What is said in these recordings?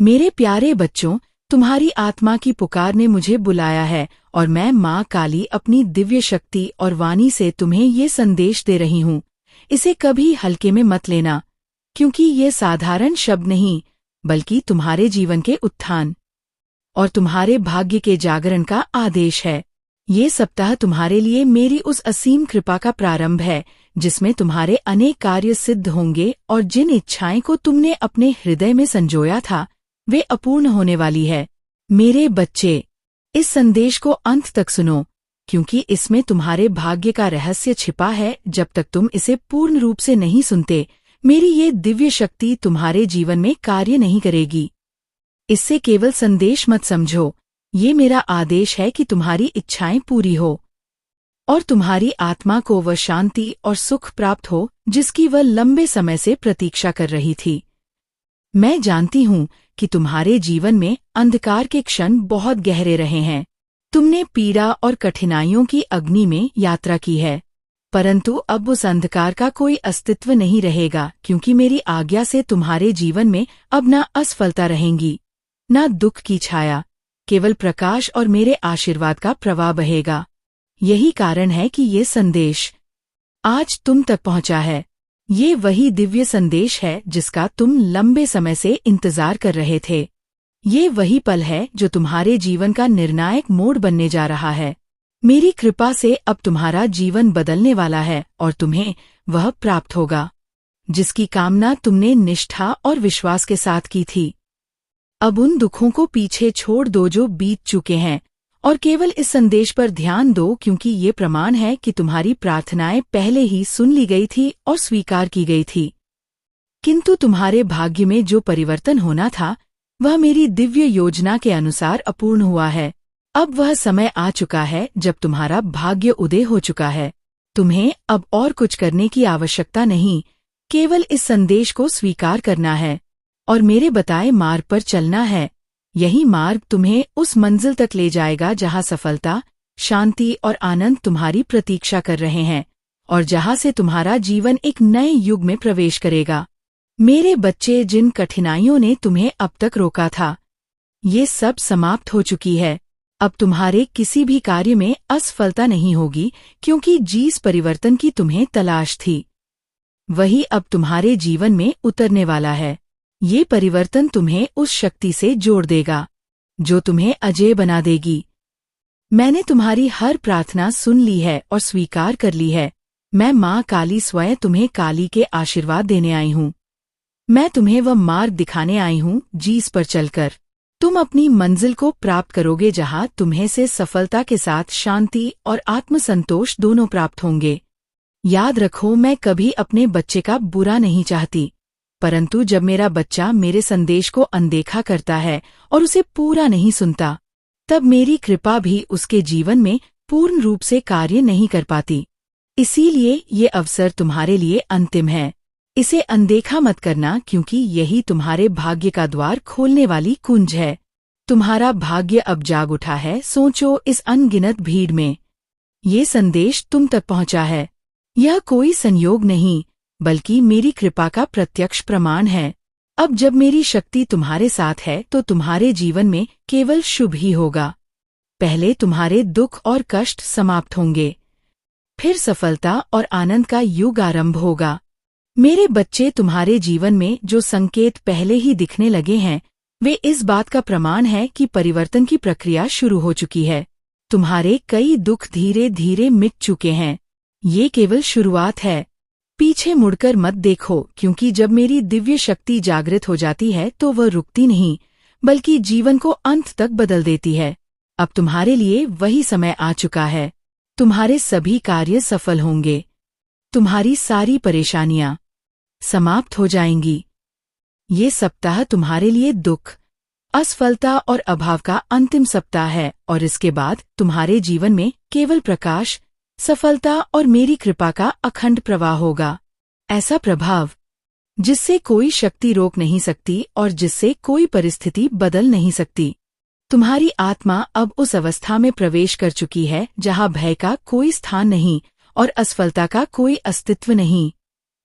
मेरे प्यारे बच्चों, तुम्हारी आत्मा की पुकार ने मुझे बुलाया है और मैं माँ काली अपनी दिव्य शक्ति और वाणी से तुम्हें ये संदेश दे रही हूँ। इसे कभी हल्के में मत लेना, क्योंकि ये साधारण शब्द नहीं, बल्कि तुम्हारे जीवन के उत्थान और तुम्हारे भाग्य के जागरण का आदेश है। ये सप्ताह तुम्हारे लिए मेरी उस असीम कृपा का प्रारंभ है, जिसमें तुम्हारे अनेक कार्य सिद्ध होंगे और जिन इच्छाएं को तुमने अपने हृदय में संजोया था, वे अपूर्ण होने वाली है। मेरे बच्चे, इस संदेश को अंत तक सुनो, क्योंकि इसमें तुम्हारे भाग्य का रहस्य छिपा है। जब तक तुम इसे पूर्ण रूप से नहीं सुनते, मेरी ये दिव्य शक्ति तुम्हारे जीवन में कार्य नहीं करेगी। इससे केवल संदेश मत समझो, ये मेरा आदेश है कि तुम्हारी इच्छाएं पूरी हो और तुम्हारी आत्मा को वह शांति और सुख प्राप्त हो जिसकी वह लंबे समय से प्रतीक्षा कर रही थी। मैं जानती हूँ कि तुम्हारे जीवन में अंधकार के क्षण बहुत गहरे रहे हैं। तुमने पीड़ा और कठिनाइयों की अग्नि में यात्रा की है, परंतु अब उस अंधकार का कोई अस्तित्व नहीं रहेगा, क्योंकि मेरी आज्ञा से तुम्हारे जीवन में अब न असफलता रहेंगी, न दुख की छाया, केवल प्रकाश और मेरे आशीर्वाद का प्रवाह बहेगा। यही कारण है कि ये संदेश आज तुम तक पहुंचा है। ये वही दिव्य संदेश है जिसका तुम लंबे समय से इंतजार कर रहे थे। ये वही पल है जो तुम्हारे जीवन का निर्णायक मोड़ बनने जा रहा है। मेरी कृपा से अब तुम्हारा जीवन बदलने वाला है और तुम्हें वह प्राप्त होगा जिसकी कामना तुमने निष्ठा और विश्वास के साथ की थी। अब उन दुखों को पीछे छोड़ दो जो बीत चुके हैं और केवल इस संदेश पर ध्यान दो, क्योंकि ये प्रमाण है कि तुम्हारी प्रार्थनाएं पहले ही सुन ली गई थी और स्वीकार की गई थी। किंतु तुम्हारे भाग्य में जो परिवर्तन होना था, वह मेरी दिव्य योजना के अनुसार अपूर्ण हुआ है। अब वह समय आ चुका है जब तुम्हारा भाग्य उदय हो चुका है। तुम्हें अब और कुछ करने की आवश्यकता नहीं, केवल इस संदेश को स्वीकार करना है और मेरे बताए मार्ग पर चलना है। यही मार्ग तुम्हें उस मंजिल तक ले जाएगा जहां सफलता, शांति और आनंद तुम्हारी प्रतीक्षा कर रहे हैं और जहां से तुम्हारा जीवन एक नए युग में प्रवेश करेगा। मेरे बच्चे, जिन कठिनाइयों ने तुम्हें अब तक रोका था, ये सब समाप्त हो चुकी है। अब तुम्हारे किसी भी कार्य में असफलता नहीं होगी, क्योंकि जिस परिवर्तन की तुम्हें तलाश थी, वही अब तुम्हारे जीवन में उतरने वाला है। ये परिवर्तन तुम्हें उस शक्ति से जोड़ देगा जो तुम्हें अजेय बना देगी। मैंने तुम्हारी हर प्रार्थना सुन ली है और स्वीकार कर ली है। मैं माँ काली स्वयं तुम्हें काली के आशीर्वाद देने आई हूँ। मैं तुम्हें वह मार्ग दिखाने आई हूँ जिस पर चलकर तुम अपनी मंजिल को प्राप्त करोगे, जहाँ तुम्हें से सफलता के साथ शांति और आत्मसंतोष दोनों प्राप्त होंगे। याद रखो, मैं कभी अपने बच्चे का बुरा नहीं चाहती, परंतु जब मेरा बच्चा मेरे संदेश को अनदेखा करता है और उसे पूरा नहीं सुनता, तब मेरी कृपा भी उसके जीवन में पूर्ण रूप से कार्य नहीं कर पाती। इसीलिए ये अवसर तुम्हारे लिए अंतिम है। इसे अनदेखा मत करना, क्योंकि यही तुम्हारे भाग्य का द्वार खोलने वाली कुंज है। तुम्हारा भाग्य अब जाग उठा है। सोचो, इस अनगिनत भीड़ में ये संदेश तुम तक पहुंचा है। यह कोई संयोग नहीं, बल्कि मेरी कृपा का प्रत्यक्ष प्रमाण है। अब जब मेरी शक्ति तुम्हारे साथ है, तो तुम्हारे जीवन में केवल शुभ ही होगा। पहले तुम्हारे दुख और कष्ट समाप्त होंगे, फिर सफलता और आनंद का युग आरंभ होगा। मेरे बच्चे, तुम्हारे जीवन में जो संकेत पहले ही दिखने लगे हैं, वे इस बात का प्रमाण है कि परिवर्तन की प्रक्रिया शुरू हो चुकी है। तुम्हारे कई दुख धीरे धीरे मिट चुके हैं। ये केवल शुरुआत है। पीछे मुड़कर मत देखो, क्योंकि जब मेरी दिव्य शक्ति जागृत हो जाती है तो वह रुकती नहीं, बल्कि जीवन को अंत तक बदल देती है। अब तुम्हारे लिए वही समय आ चुका है। तुम्हारे सभी कार्य सफल होंगे। तुम्हारी सारी परेशानियां समाप्त हो जाएंगी। ये सप्ताह तुम्हारे लिए दुख, असफलता और अभाव का अंतिम सप्ताह है, और इसके बाद तुम्हारे जीवन में केवल प्रकाश, सफलता और मेरी कृपा का अखंड प्रवाह होगा। ऐसा प्रभाव जिससे कोई शक्ति रोक नहीं सकती और जिससे कोई परिस्थिति बदल नहीं सकती। तुम्हारी आत्मा अब उस अवस्था में प्रवेश कर चुकी है जहां भय का कोई स्थान नहीं और असफलता का कोई अस्तित्व नहीं,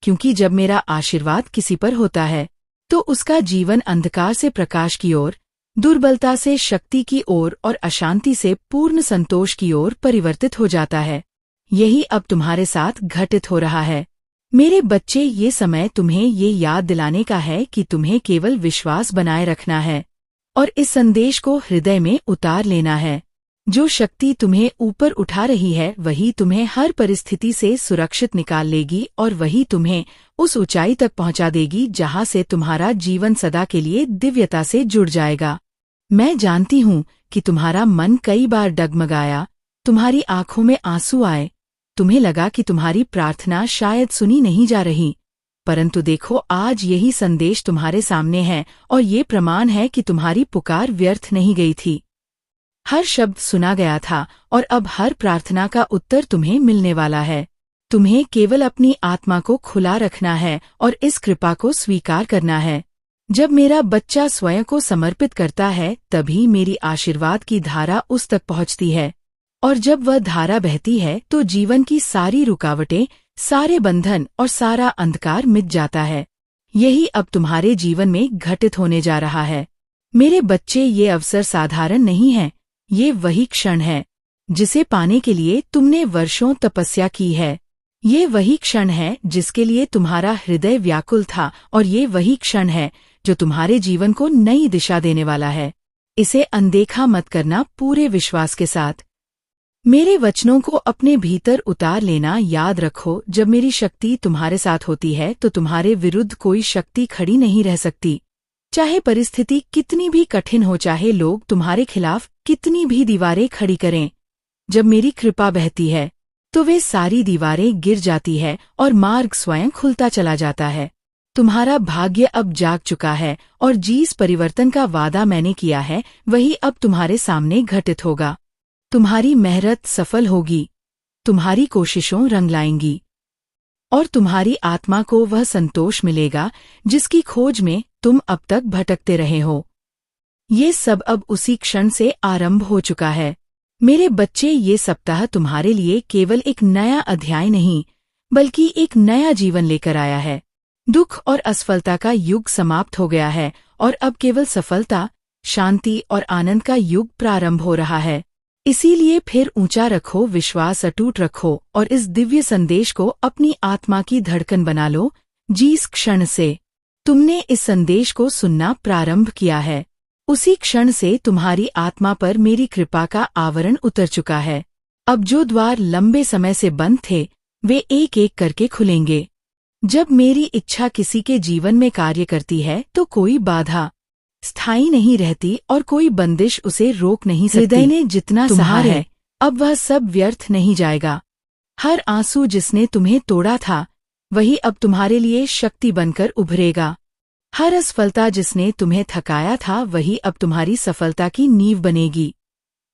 क्योंकि जब मेरा आशीर्वाद किसी पर होता है, तो उसका जीवन अंधकार से प्रकाश की ओर, दुर्बलता से शक्ति की ओर और अशांति से पूर्ण संतोष की ओर परिवर्तित हो जाता है। यही अब तुम्हारे साथ घटित हो रहा है। मेरे बच्चे, ये समय तुम्हें ये याद दिलाने का है कि तुम्हें केवल विश्वास बनाए रखना है और इस संदेश को हृदय में उतार लेना है। जो शक्ति तुम्हें ऊपर उठा रही है वही तुम्हें हर परिस्थिति से सुरक्षित निकाल लेगी और वही तुम्हें उस ऊंचाई तक पहुंचा देगी जहां से तुम्हारा जीवन सदा के लिए दिव्यता से जुड़ जाएगा। मैं जानती हूं कि तुम्हारा मन कई बार डगमगाया, तुम्हारी आंखों में आंसू आए, तुम्हें लगा कि तुम्हारी प्रार्थना शायद सुनी नहीं जा रही। परंतु देखो, आज यही संदेश तुम्हारे सामने है और ये प्रमाण है कि तुम्हारी पुकार व्यर्थ नहीं गई थी। हर शब्द सुना गया था और अब हर प्रार्थना का उत्तर तुम्हें मिलने वाला है। तुम्हें केवल अपनी आत्मा को खुला रखना है और इस कृपा को स्वीकार करना है। जब मेरा बच्चा स्वयं को समर्पित करता है तभी मेरी आशीर्वाद की धारा उस तक पहुंचती है, और जब वह धारा बहती है तो जीवन की सारी रुकावटें, सारे बंधन और सारा अंधकार मिट जाता है। यही अब तुम्हारे जीवन में घटित होने जा रहा है। मेरे बच्चे, ये अवसर साधारण नहीं है। ये वही क्षण है जिसे पाने के लिए तुमने वर्षों तपस्या की है। ये वही क्षण है जिसके लिए तुम्हारा हृदय व्याकुल था, और ये वही क्षण है जो तुम्हारे जीवन को नई दिशा देने वाला है। इसे अनदेखा मत करना, पूरे विश्वास के साथ मेरे वचनों को अपने भीतर उतार लेना। याद रखो, जब मेरी शक्ति तुम्हारे साथ होती है तो तुम्हारे विरुद्ध कोई शक्ति खड़ी नहीं रह सकती। चाहे परिस्थिति कितनी भी कठिन हो, चाहे लोग तुम्हारे खिलाफ कितनी भी दीवारें खड़ी करें, जब मेरी कृपा बहती है तो वे सारी दीवारें गिर जाती है और मार्ग स्वयं खुलता चला जाता है। तुम्हारा भाग्य अब जाग चुका है और जिस परिवर्तन का वादा मैंने किया है वही अब तुम्हारे सामने घटित होगा। तुम्हारी मेहनत सफल होगी, तुम्हारी कोशिशों रंग लाएंगी और तुम्हारी आत्मा को वह संतोष मिलेगा जिसकी खोज में तुम अब तक भटकते रहे हो। ये सब अब उसी क्षण से आरंभ हो चुका है। मेरे बच्चे, ये सप्ताह तुम्हारे लिए केवल एक नया अध्याय नहीं बल्कि एक नया जीवन लेकर आया है। दुख और असफलता का युग समाप्त हो गया है और अब केवल सफलता, शांति और आनंद का युग प्रारंभ हो रहा है। इसीलिए फिर ऊंचा रखो, विश्वास अटूट रखो और इस दिव्य संदेश को अपनी आत्मा की धड़कन बना लो। जिस क्षण से तुमने इस संदेश को सुनना प्रारंभ किया है उसी क्षण से तुम्हारी आत्मा पर मेरी कृपा का आवरण उतर चुका है। अब जो द्वार लंबे समय से बंद थे वे एक एक करके खुलेंगे। जब मेरी इच्छा किसी के जीवन में कार्य करती है तो कोई बाधा स्थायी नहीं रहती और कोई बंदिश उसे रोक नहीं सकती। हृदय ने जितना सहा है अब वह सब व्यर्थ नहीं जाएगा। हर आंसू जिसने तुम्हें तोड़ा था वही अब तुम्हारे लिए शक्ति बनकर उभरेगा। हर असफलता जिसने तुम्हें थकाया था वही अब तुम्हारी सफलता की नींव बनेगी।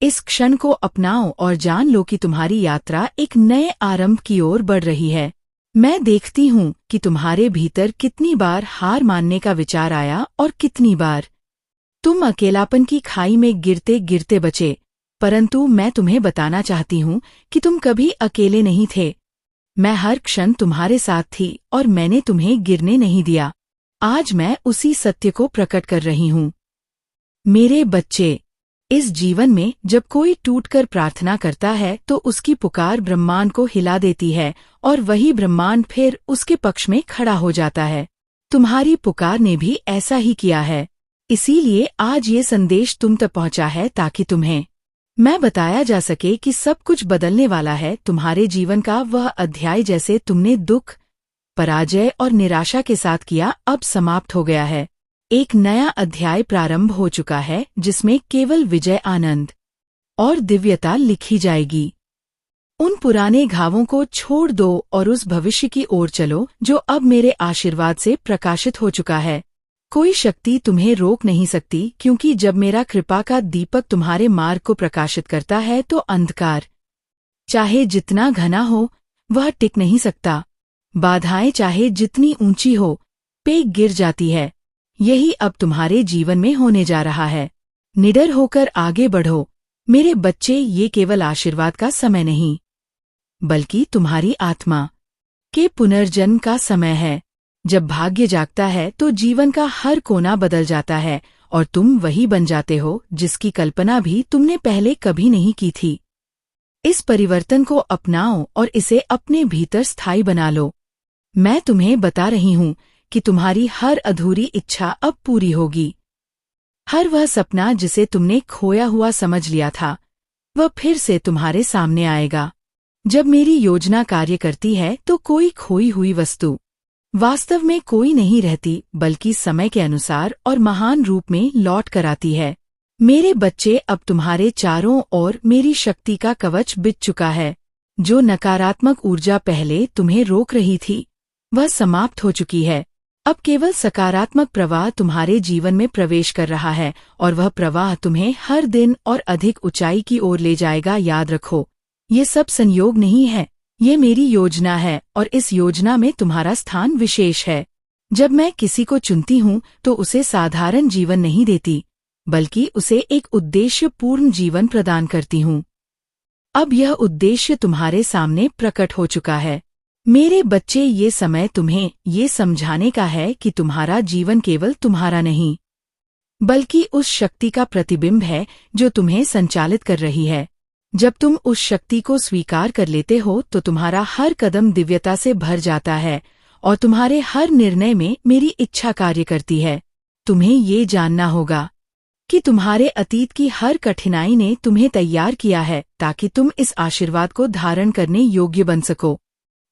इस क्षण को अपनाओ और जान लो कि तुम्हारी यात्रा एक नए आरंभ की ओर बढ़ रही है। मैं देखती हूँ कि तुम्हारे भीतर कितनी बार हार मानने का विचार आया और कितनी बार तुम अकेलापन की खाई में गिरते गिरते बचे, परंतु मैं तुम्हें बताना चाहती हूँ कि तुम कभी अकेले नहीं थे। मैं हर क्षण तुम्हारे साथ थी और मैंने तुम्हें गिरने नहीं दिया। आज मैं उसी सत्य को प्रकट कर रही हूँ। मेरे बच्चे, इस जीवन में जब कोई टूटकर प्रार्थना करता है तो उसकी पुकार ब्रह्मांड को हिला देती है और वही ब्रह्मांड फिर उसके पक्ष में खड़ा हो जाता है। तुम्हारी पुकार ने भी ऐसा ही किया है। इसीलिए आज ये संदेश तुम तक पहुंचा है ताकि तुम्हें मैं बताया जा सके कि सब कुछ बदलने वाला है। तुम्हारे जीवन का वह अध्याय जैसे तुमने दुख, पराजय और निराशा के साथ किया, अब समाप्त हो गया है। एक नया अध्याय प्रारंभ हो चुका है जिसमें केवल विजय, आनंद और दिव्यता लिखी जाएगी। उन पुराने घावों को छोड़ दो और उस भविष्य की ओर चलो जो अब मेरे आशीर्वाद से प्रकाशित हो चुका है। कोई शक्ति तुम्हें रोक नहीं सकती, क्योंकि जब मेरा कृपा का दीपक तुम्हारे मार्ग को प्रकाशित करता है तो अंधकार चाहे जितना घना हो वह टिक नहीं सकता। बाधाएं चाहे जितनी ऊंची हो पे गिर जाती है। यही अब तुम्हारे जीवन में होने जा रहा है। निडर होकर आगे बढ़ो मेरे बच्चे। ये केवल आशीर्वाद का समय नहीं बल्कि तुम्हारी आत्मा के पुनर्जन्म का समय है। जब भाग्य जागता है तो जीवन का हर कोना बदल जाता है और तुम वही बन जाते हो जिसकी कल्पना भी तुमने पहले कभी नहीं की थी। इस परिवर्तन को अपनाओ और इसे अपने भीतर स्थायी बना लो। मैं तुम्हें बता रही हूँ कि तुम्हारी हर अधूरी इच्छा अब पूरी होगी। हर वह सपना जिसे तुमने खोया हुआ समझ लिया था, वह फिर से तुम्हारे सामने आएगा। जब मेरी योजना कार्य करती है तो कोई खोई हुई वस्तु वास्तव में कोई नहीं रहती, बल्कि समय के अनुसार और महान रूप में लौट कर आती है। मेरे बच्चे, अब तुम्हारे चारों ओर मेरी शक्ति का कवच बिछ चुका है। जो नकारात्मक ऊर्जा पहले तुम्हें रोक रही थी, वह समाप्त हो चुकी है। अब केवल सकारात्मक प्रवाह तुम्हारे जीवन में प्रवेश कर रहा है और वह प्रवाह तुम्हें हर दिन और अधिक ऊंचाई की ओर ले जाएगा। याद रखो, ये सब संयोग नहीं है, ये मेरी योजना है और इस योजना में तुम्हारा स्थान विशेष है। जब मैं किसी को चुनती हूँ तो उसे साधारण जीवन नहीं देती, बल्कि उसे एक उद्देश्यपूर्ण जीवन प्रदान करती हूँ। अब यह उद्देश्य तुम्हारे सामने प्रकट हो चुका है। मेरे बच्चे, ये समय तुम्हें ये समझाने का है कि तुम्हारा जीवन केवल तुम्हारा नहीं, बल्कि उस शक्ति का प्रतिबिंब है जो तुम्हें संचालित कर रही है। जब तुम उस शक्ति को स्वीकार कर लेते हो तो तुम्हारा हर कदम दिव्यता से भर जाता है और तुम्हारे हर निर्णय में मेरी इच्छा कार्य करती है। तुम्हें ये जानना होगा कि तुम्हारे अतीत की हर कठिनाई ने तुम्हें तैयार किया है ताकि तुम इस आशीर्वाद को धारण करने योग्य बन सको।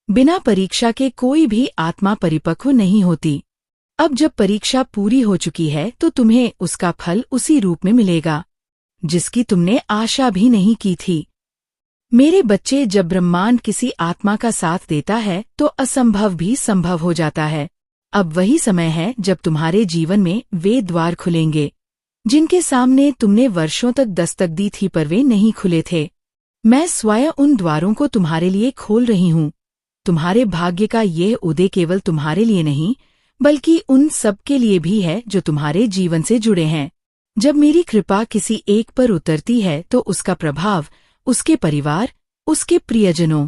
बिना परीक्षा के कोई भी आत्मा परिपक्व नहीं होती। अब जब परीक्षा पूरी हो चुकी है तो तुम्हें उसका फल उसी रूप में मिलेगा जिसकी तुमने आशा भी नहीं की थी। मेरे बच्चे, जब ब्रह्मांड किसी आत्मा का साथ देता है तो असंभव भी संभव हो जाता है। अब वही समय है जब तुम्हारे जीवन में वे द्वार खुलेंगे जिनके सामने तुमने वर्षों तक दस्तक दी थी पर वे नहीं खुले थे। मैं स्वयं उन द्वारों को तुम्हारे लिए खोल रही हूँ। तुम्हारे भाग्य का यह उदय केवल तुम्हारे लिए नहीं, बल्कि उन सब के लिए भी है जो तुम्हारे जीवन से जुड़े हैं। जब मेरी कृपा किसी एक पर उतरती है तो उसका प्रभाव उसके परिवार, उसके प्रियजनों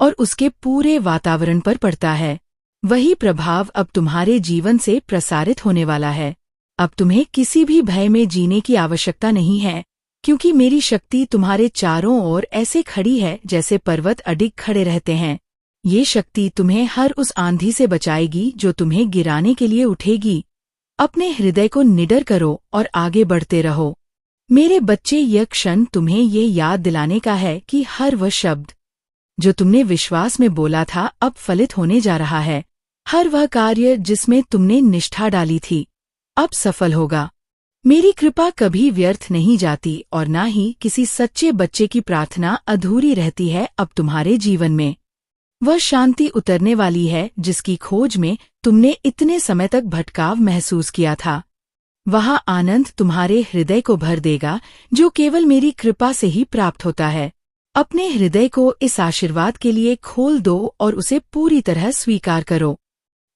और उसके पूरे वातावरण पर पड़ता है। वही प्रभाव अब तुम्हारे जीवन से प्रसारित होने वाला है। अब तुम्हें किसी भी भय में जीने की आवश्यकता नहीं है, क्योंकि मेरी शक्ति तुम्हारे चारों ओर ऐसे खड़ी है जैसे पर्वत अडिग खड़े रहते हैं। ये शक्ति तुम्हें हर उस आंधी से बचाएगी जो तुम्हें गिराने के लिए उठेगी। अपने हृदय को निडर करो और आगे बढ़ते रहो। मेरे बच्चे, यह क्षण तुम्हें ये याद दिलाने का है कि हर वह शब्द जो तुमने विश्वास में बोला था अब फलित होने जा रहा है। हर वह कार्य जिसमें तुमने निष्ठा डाली थी अब सफल होगा। मेरी कृपा कभी व्यर्थ नहीं जाती और न ही किसी सच्चे बच्चे की प्रार्थना अधूरी रहती है। अब तुम्हारे जीवन में वह शांति उतरने वाली है जिसकी खोज में तुमने इतने समय तक भटकाव महसूस किया था। वहाँ आनंद तुम्हारे हृदय को भर देगा जो केवल मेरी कृपा से ही प्राप्त होता है। अपने हृदय को इस आशीर्वाद के लिए खोल दो और उसे पूरी तरह स्वीकार करो।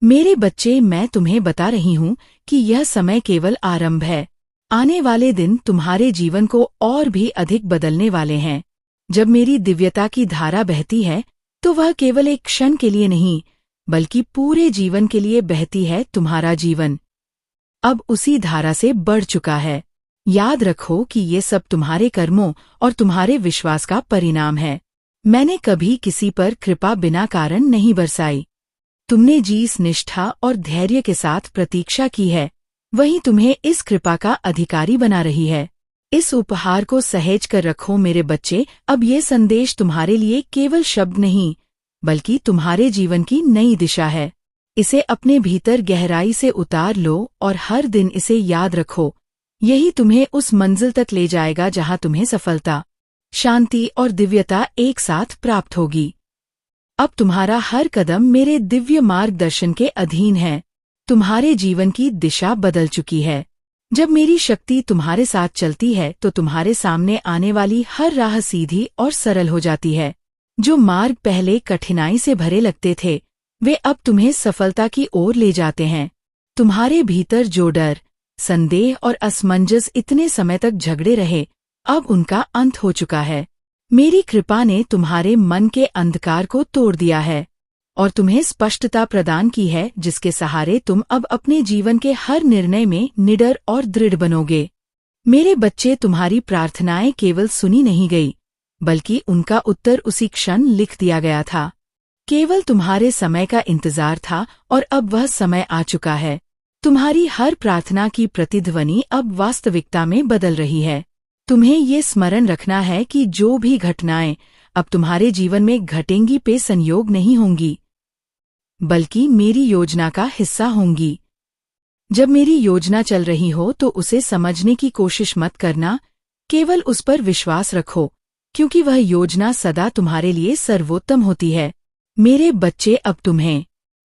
मेरे बच्चे, मैं तुम्हें बता रही हूँ कि यह समय केवल आरंभ है। आने वाले दिन तुम्हारे जीवन को और भी अधिक बदलने वाले हैं। जब मेरी दिव्यता की धारा बहती है तो वह केवल एक क्षण के लिए नहीं, बल्कि पूरे जीवन के लिए बहती है। तुम्हारा जीवन अब उसी धारा से बढ़ चुका है। याद रखो कि ये सब तुम्हारे कर्मों और तुम्हारे विश्वास का परिणाम है। मैंने कभी किसी पर कृपा बिना कारण नहीं बरसाई। तुमने जिस निष्ठा और धैर्य के साथ प्रतीक्षा की है, वही तुम्हें इस कृपा का अधिकारी बना रही है। इस उपहार को सहेज कर रखो मेरे बच्चे। अब ये संदेश तुम्हारे लिए केवल शब्द नहीं, बल्कि तुम्हारे जीवन की नई दिशा है। इसे अपने भीतर गहराई से उतार लो और हर दिन इसे याद रखो। यही तुम्हें उस मंजिल तक ले जाएगा जहां तुम्हें सफलता, शांति और दिव्यता एक साथ प्राप्त होगी। अब तुम्हारा हर कदम मेरे दिव्य मार्गदर्शन के अधीन है। तुम्हारे जीवन की दिशा बदल चुकी है। जब मेरी शक्ति तुम्हारे साथ चलती है तो तुम्हारे सामने आने वाली हर राह सीधी और सरल हो जाती है। जो मार्ग पहले कठिनाई से भरे लगते थे, वे अब तुम्हें सफलता की ओर ले जाते हैं। तुम्हारे भीतर जो डर, संदेह और असमंजस इतने समय तक झगड़े रहे, अब उनका अंत हो चुका है। मेरी कृपा ने तुम्हारे मन के अंधकार को तोड़ दिया है और तुम्हें स्पष्टता प्रदान की है जिसके सहारे तुम अब अपने जीवन के हर निर्णय में निडर और दृढ़ बनोगे। मेरे बच्चे, तुम्हारी प्रार्थनाएं केवल सुनी नहीं गई, बल्कि उनका उत्तर उसी क्षण लिख दिया गया था। केवल तुम्हारे समय का इंतजार था और अब वह समय आ चुका है। तुम्हारी हर प्रार्थना की प्रतिध्वनि अब वास्तविकता में बदल रही है। तुम्हें ये स्मरण रखना है कि जो भी घटनाएं अब तुम्हारे जीवन में घटेंगी पे संयोग नहीं होंगी, बल्कि मेरी योजना का हिस्सा होंगी। जब मेरी योजना चल रही हो तो उसे समझने की कोशिश मत करना, केवल उस पर विश्वास रखो, क्योंकि वह योजना सदा तुम्हारे लिए सर्वोत्तम होती है। मेरे बच्चे, अब तुम्हें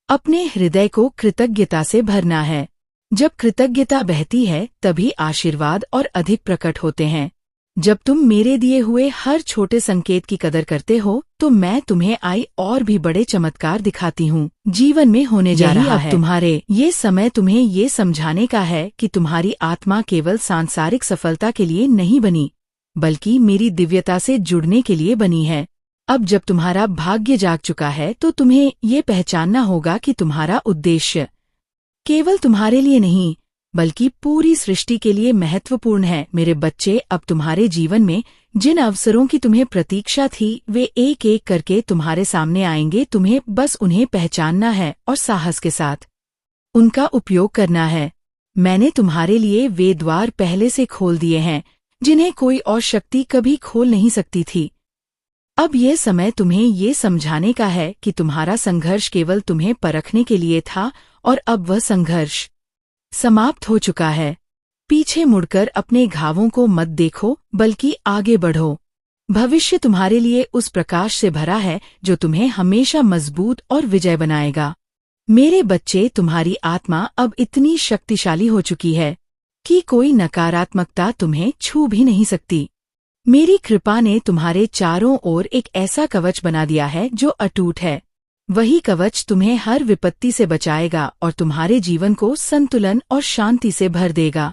अपने हृदय को कृतज्ञता से भरना है। जब कृतज्ञता बहती है तभी आशीर्वाद और अधिक प्रकट होते हैं। जब तुम मेरे दिए हुए हर छोटे संकेत की कदर करते हो तो मैं तुम्हें और भी बड़े चमत्कार दिखाती हूँ। जीवन में होने जा रहा है। तुम्हारे ये समय तुम्हें ये समझाने का है कि तुम्हारी आत्मा केवल सांसारिक सफलता के लिए नहीं बनी, बल्कि मेरी दिव्यता से जुड़ने के लिए बनी है। अब जब तुम्हारा भाग्य जाग चुका है तो तुम्हें ये पहचानना होगा कि तुम्हारा उद्देश्य केवल तुम्हारे लिए नहीं, बल्कि पूरी सृष्टि के लिए महत्वपूर्ण है। मेरे बच्चे, अब तुम्हारे जीवन में जिन अवसरों की तुम्हें प्रतीक्षा थी वे एक एक करके तुम्हारे सामने आएंगे। तुम्हें बस उन्हें पहचानना है और साहस के साथ उनका उपयोग करना है। मैंने तुम्हारे लिए वे द्वार पहले से खोल दिए हैं जिन्हें कोई और शक्ति कभी खोल नहीं सकती थी। अब यह समय तुम्हें ये समझाने का है कि तुम्हारा संघर्ष केवल तुम्हें परखने के लिए था और अब वह संघर्ष समाप्त हो चुका है। पीछे मुड़कर अपने घावों को मत देखो, बल्कि आगे बढ़ो। भविष्य तुम्हारे लिए उस प्रकाश से भरा है जो तुम्हें हमेशा मजबूत और विजय बनाएगा। मेरे बच्चे, तुम्हारी आत्मा अब इतनी शक्तिशाली हो चुकी है कि कोई नकारात्मकता तुम्हें छू भी नहीं सकती। मेरी कृपा ने तुम्हारे चारों ओर एक ऐसा कवच बना दिया है जो अटूट है। वही कवच तुम्हें हर विपत्ति से बचाएगा और तुम्हारे जीवन को संतुलन और शांति से भर देगा।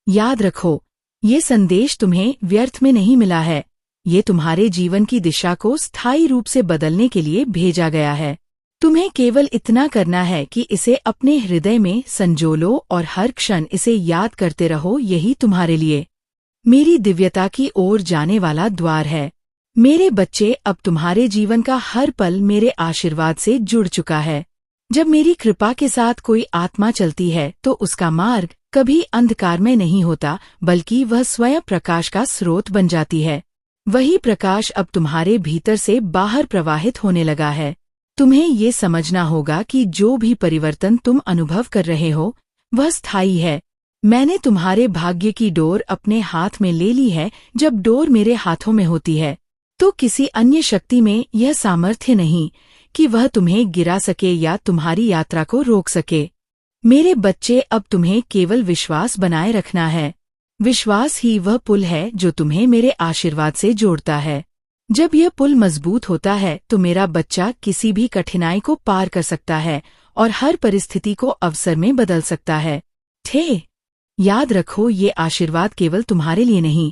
याद रखो, ये संदेश तुम्हें व्यर्थ में नहीं मिला है। ये तुम्हारे जीवन की दिशा को स्थायी रूप से बदलने के लिए भेजा गया है। तुम्हें केवल इतना करना है कि इसे अपने हृदय में संजो लो और हर क्षण इसे याद करते रहो। यही तुम्हारे लिए मेरी दिव्यता की ओर जाने वाला द्वार है। मेरे बच्चे, अब तुम्हारे जीवन का हर पल मेरे आशीर्वाद से जुड़ चुका है। जब मेरी कृपा के साथ कोई आत्मा चलती है तो उसका मार्ग कभी अंधकार में नहीं होता, बल्कि वह स्वयं प्रकाश का स्रोत बन जाती है। वही प्रकाश अब तुम्हारे भीतर से बाहर प्रवाहित होने लगा है। तुम्हें ये समझना होगा कि जो भी परिवर्तन तुम अनुभव कर रहे हो वह स्थायी है। मैंने तुम्हारे भाग्य की डोर अपने हाथ में ले ली है। जब डोर मेरे हाथों में होती है तो किसी अन्य शक्ति में यह सामर्थ्य नहीं कि वह तुम्हें गिरा सके या तुम्हारी यात्रा को रोक सके। मेरे बच्चे, अब तुम्हें केवल विश्वास बनाए रखना है। विश्वास ही वह पुल है जो तुम्हें मेरे आशीर्वाद से जोड़ता है। जब यह पुल मजबूत होता है तो मेरा बच्चा किसी भी कठिनाई को पार कर सकता है और हर परिस्थिति को अवसर में बदल सकता है। याद रखो, ये आशीर्वाद केवल तुम्हारे लिए नहीं,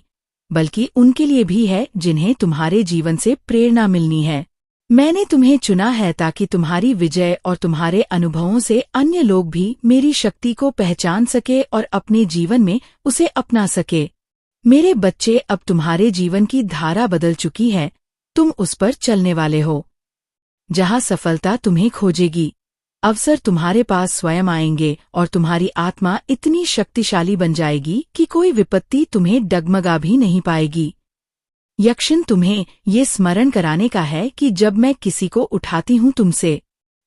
बल्कि उनके लिए भी है जिन्हें तुम्हारे जीवन से प्रेरणा मिलनी है। मैंने तुम्हें चुना है ताकि तुम्हारी विजय और तुम्हारे अनुभवों से अन्य लोग भी मेरी शक्ति को पहचान सके और अपने जीवन में उसे अपना सके। मेरे बच्चे, अब तुम्हारे जीवन की धारा बदल चुकी है। तुम उस पर चलने वाले हो जहां सफलता तुम्हें खोजेगी। अवसर तुम्हारे पास स्वयं आएंगे और तुम्हारी आत्मा इतनी शक्तिशाली बन जाएगी कि कोई विपत्ति तुम्हें डगमगा भी नहीं पाएगी। यक्षिन तुम्हें ये स्मरण कराने का है कि जब मैं किसी को उठाती हूँ तुमसे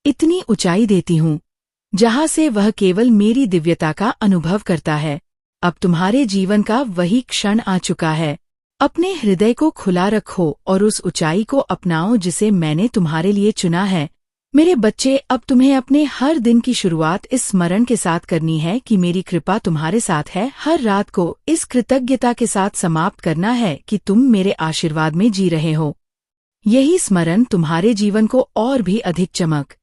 इतनी ऊंचाई देती हूँ जहाँ से वह केवल मेरी दिव्यता का अनुभव करता है। अब तुम्हारे जीवन का वही क्षण आ चुका है। अपने हृदय को खुला रखो और उस ऊंचाई को अपनाओ जिसे मैंने तुम्हारे लिए चुना है। मेरे बच्चे, अब तुम्हें अपने हर दिन की शुरुआत इस स्मरण के साथ करनी है कि मेरी कृपा तुम्हारे साथ है। हर रात को इस कृतज्ञता के साथ समाप्त करना है कि तुम मेरे आशीर्वाद में जी रहे हो। यही स्मरण तुम्हारे जीवन को और भी अधिक चमक